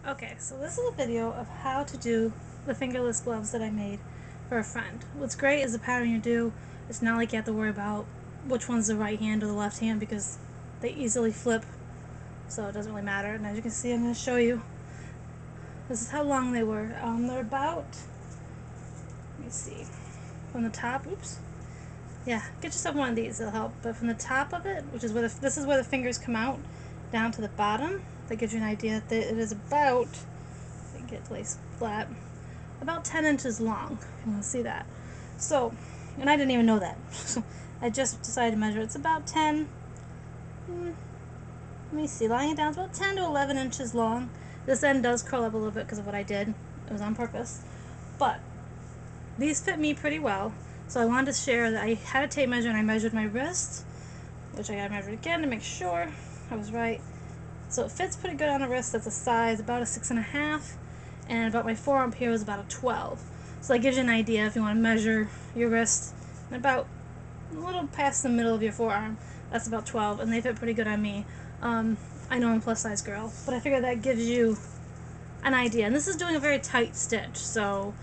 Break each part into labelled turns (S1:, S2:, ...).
S1: Okay, so this is a video of how to do the fingerless gloves that I made for a friend. What's great is the pattern you do. It's not like you have to worry about which one's the right hand or the left hand because they easily flip, so it doesn't really matter. And as you can see, I'm going to show you. This is how long they were. They're about, let me see, from the top, oops. Yeah, get yourself one of these, it'll help. But from the top of it, which is where this is where the fingers come out, down to the bottom, that gives you an idea that it is about, if I can get it placed flat, about 10 inches long. You want to see that. So, and I didn't even know that. So I just decided to measure. It's about 10, let me see, lying it down, it's about 10 to 11 inches long. This end does curl up a little bit because of what I did. It was on purpose. But these fit me pretty well. So I wanted to share that I had a tape measure and I measured my wrist, which I got measured again to make sure I was right. So it fits pretty good on a wrist that's a size about a 6.5, and about my forearm here is about a 12. So that gives you an idea if you want to measure your wrist and about a little past the middle of your forearm. That's about 12, and they fit pretty good on me. I know I'm a plus size girl, but I figure that gives you an idea. And this is doing a very tight stitch, so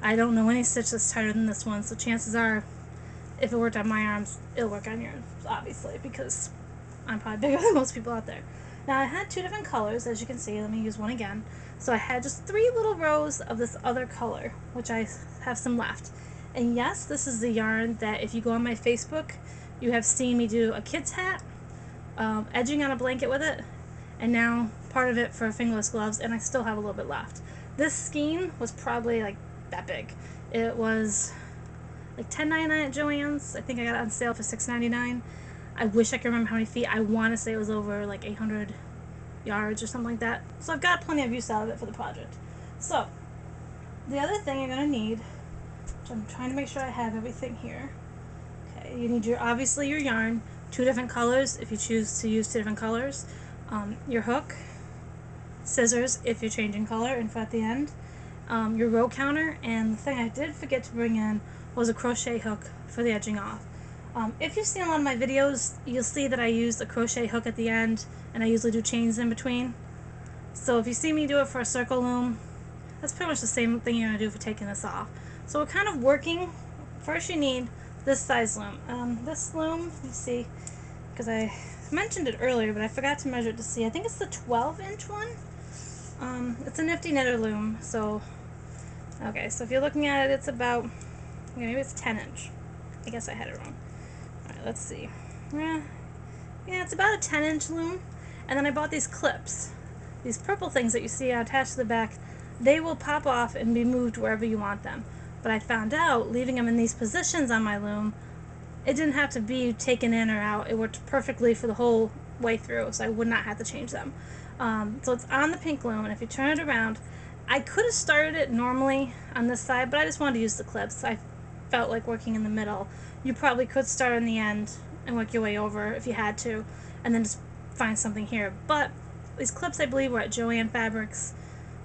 S1: I don't know any stitch that's tighter than this one, so chances are if it worked on my arms, it'll work on yours, obviously, because I'm probably bigger than most people out there. Now I had two different colors, as you can see. Let me use one again. So I had just 3 little rows of this other color, which I have some left. And yes, this is the yarn that if you go on my Facebook, you have seen me do a kid's hat, edging on a blanket with it, and now part of it for fingerless gloves, and I still have a little bit left. This skein was probably like that big. It was like $10.99 at Joann's. I think I got it on sale for $6.99. I wish I could remember how many feet. I want to say it was over like 800 yards or something like that. So I've got plenty of use out of it for the project. So the other thing you're going to need, which I'm trying to make sure I have everything here. Okay, you need obviously your yarn, 2 different colors if you choose to use 2 different colors, your hook, scissors if you're changing color and at the end, your row counter, and the thing I did forget to bring in was a crochet hook for the edging off. If you've seen a lot of my videos, you'll see that I use a crochet hook at the end, and I usually do chains in between. So if you see me do it for a circle loom, that's pretty much the same thing you're going to do for taking this off. So we're kind of working. First you need this size loom. This loom, you see, because I mentioned it earlier, but I forgot to measure it to see. I think it's the 12-inch one. It's a Nifty Knitter loom. So, okay, so if you're looking at it, it's about, maybe it's 10-inch. I guess I had it wrong. Alright, let's see. Yeah, it's about a 10-inch loom. And then I bought these clips. These purple things that you see attached to the back, they will pop off and be moved wherever you want them. But I found out, leaving them in these positions on my loom, it didn't have to be taken in or out. It worked perfectly for the whole way through, so I would not have to change them. So it's on the pink loom, and if you turn it around, I could have started it normally on this side, but I just wanted to use the clips. I felt like working in the middle. You probably could start on the end and work your way over if you had to, and then just find something here. But these clips, I believe, were at Joann Fabrics.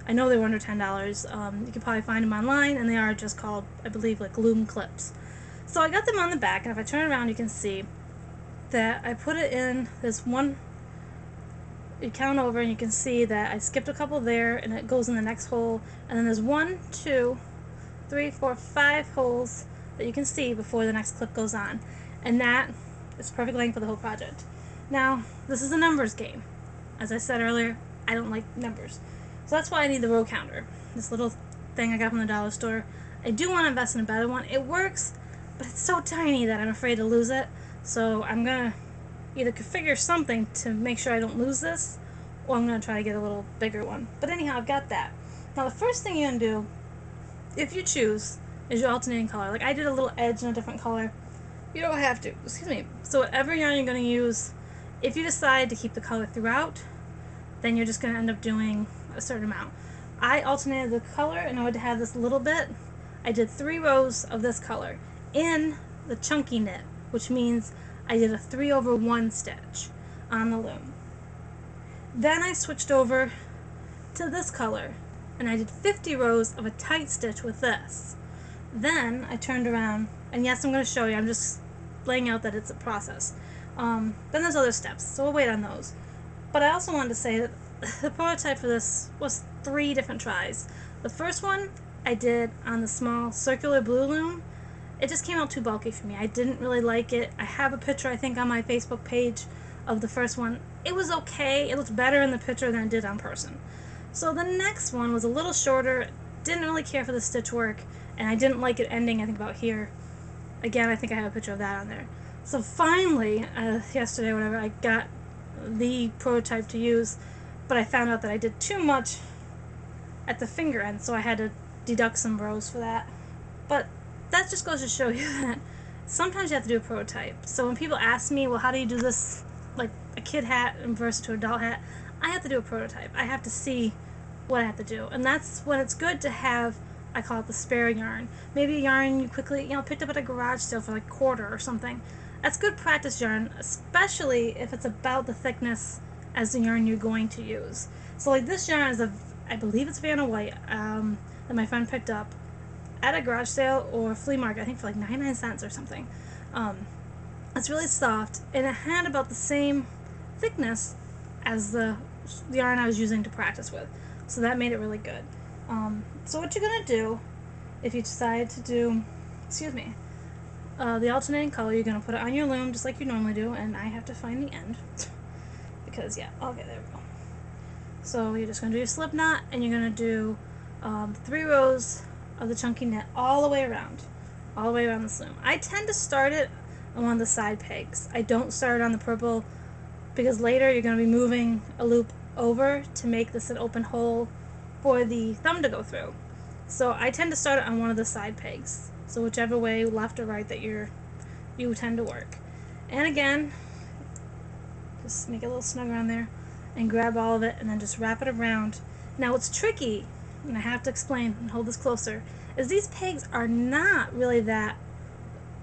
S1: I know they were under $10. You can probably find them online, and they are just called, I believe, like Loom clips. So I got them on the back, and if I turn around, you can see that I put it in this one. You count over, and you can see that I skipped a couple there, and it goes in the next hole. And then there's 1, 2, 3, 4, 5 holes that you can see before the next clip goes on. And that is perfect length for the whole project. Now, this is a numbers game. As I said earlier, I don't like numbers. So that's why I need the row counter. This little thing I got from the dollar store. I do want to invest in a better one. It works, but it's so tiny that I'm afraid to lose it. So I'm going to either configure something to make sure I don't lose this, or I'm going to try to get a little bigger one. But anyhow, I've got that. Now the first thing you're going to do, if you choose, is your alternating color. Like I did a little edge in a different color. You don't have to. Excuse me. So whatever yarn you're going to use, if you decide to keep the color throughout, then you're just going to end up doing a certain amount. I alternated the color in order to have this little bit. I did 3 rows of this color in the chunky knit, which means I did a 3/1 stitch on the loom. Then I switched over to this color, and I did 50 rows of a tight stitch with this. Then I turned around, and yes, I'm going to show you. I'm just laying out that it's a process. Then there's other steps, so we'll wait on those. But I also wanted to say that the prototype for this was 3 different tries. The first one I did on the small circular blue loom. It just came out too bulky for me. I didn't really like it. I have a picture, I think, on my Facebook page of the first one. It was okay. It looked better in the picture than it did on person. So the next one was a little shorter. Didn't really care for the stitch work, and I didn't like it ending, I think, about here. Again, I think I have a picture of that on there. So finally, yesterday or whatever, I got the prototype to use, but I found out that I did too much at the finger end, so I had to deduct some rows for that. But that just goes to show you that sometimes you have to do a prototype. So when people ask me, well, how do you do this, like a kid hat versus to adult hat, I have to do a prototype. I have to see what I have to do. And that's when it's good to have, I call it the spare yarn. Maybe a yarn you quickly, picked up at a garage sale for like $1/4 or something. That's good practice yarn, especially if it's about the thickness as the yarn you're going to use. So like this yarn is I believe it's Vanna White, that my friend picked up at a garage sale or flea market, I think for like 99 cents or something. It's really soft, and it had about the same thickness as the yarn I was using to practice with. So that made it really good. So what you're going to do, if you decide to do, the alternating color, you're going to put it on your loom just like you normally do, and I have to find the end. Because, yeah, okay, there we go. So you're just going to do your slip knot, and you're going to do 3 rows of the chunky knit all the way around this loom. I tend to start it on one of the side pegs. I don't start it on the purple because later you're going to be moving a loop over to make this an open hole for the thumb to go through. So I tend to start it on one of the side pegs. So whichever way, left or right, that you tend to work. And again, just make it a little snug around there and grab all of it and then just wrap it around. Now what's tricky, and I have to explain and hold this closer, is these pegs are not really that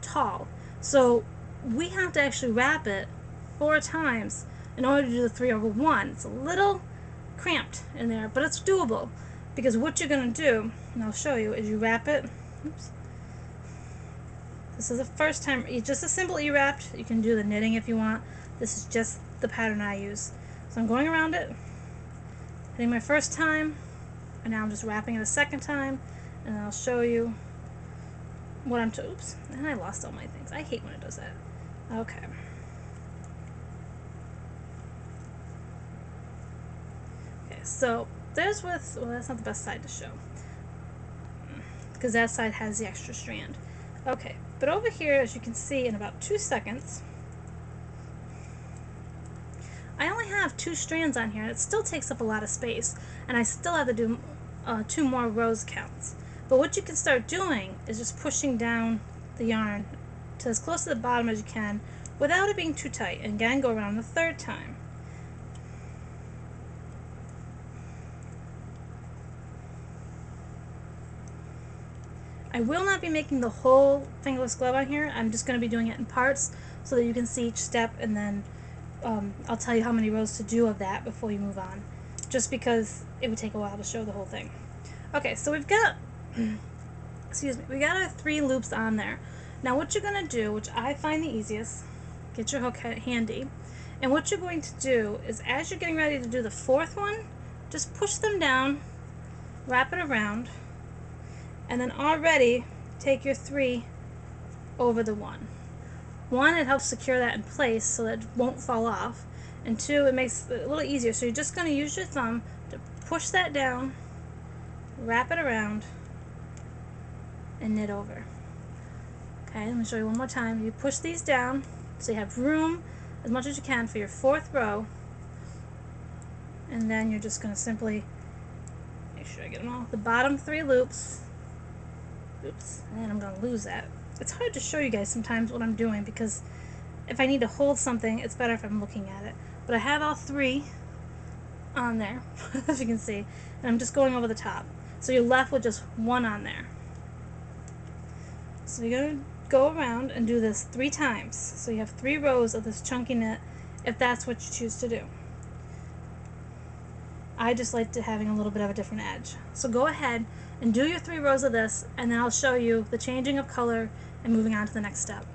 S1: tall. So we have to actually wrap it 4 times in order to do the 3/1. It's a little cramped in there, but it's doable, because what you're going to do, and I'll show you, is you wrap it. Oops. This is the first time, just a simple E-wrapped. You can do the knitting if you want. This is just the pattern I use. So I'm going around it, hitting my first time, and now I'm just wrapping it a second time, and I'll show you what I'm to. Oops, and I lost all my things. I hate when it does that. Okay. Okay, so there's well, that's not the best side to show, because that side has the extra strand. Okay, but over here, as you can see, in about 2 seconds, I only have 2 strands on here, and it still takes up a lot of space, and I still have to do 2 more rows counts. But what you can start doing is just pushing down the yarn to as close to the bottom as you can without it being too tight, and again go around the 3rd time. I will not be making the whole fingerless glove on here. I'm just going to be doing it in parts so that you can see each step, and then I'll tell you how many rows to do of that before you move on, just because it would take a while to show the whole thing. Okay, so we've got we got our 3 loops on there. Now what you're going to do, which I find the easiest, get your hook handy, and what you're going to do is, as you're getting ready to do the 4th one, just push them down, wrap it around, and then already take your 3 over the 1. 1, it helps secure that in place so that it won't fall off, and 2, it makes it a little easier. So you're just going to use your thumb to push that down, wrap it around, and knit over. Okay, let me show you one more time. You push these down so you have room as much as you can for your 4th row, and then you're just going to simply make sure I get them all. The bottom 3 loops. Oops, and I'm going to lose that. It's hard to show you guys sometimes what I'm doing, because if I need to hold something, it's better if I'm looking at it. But I have all 3 on there, as you can see, and I'm just going over the top. So you're left with just 1 on there. So you're going to go around and do this 3 times. So you have 3 rows of this chunky knit, if that's what you choose to do. I just like having a little bit of a different edge. So go ahead and do your 3 rows of this, and then I'll show you the changing of color and moving on to the next step.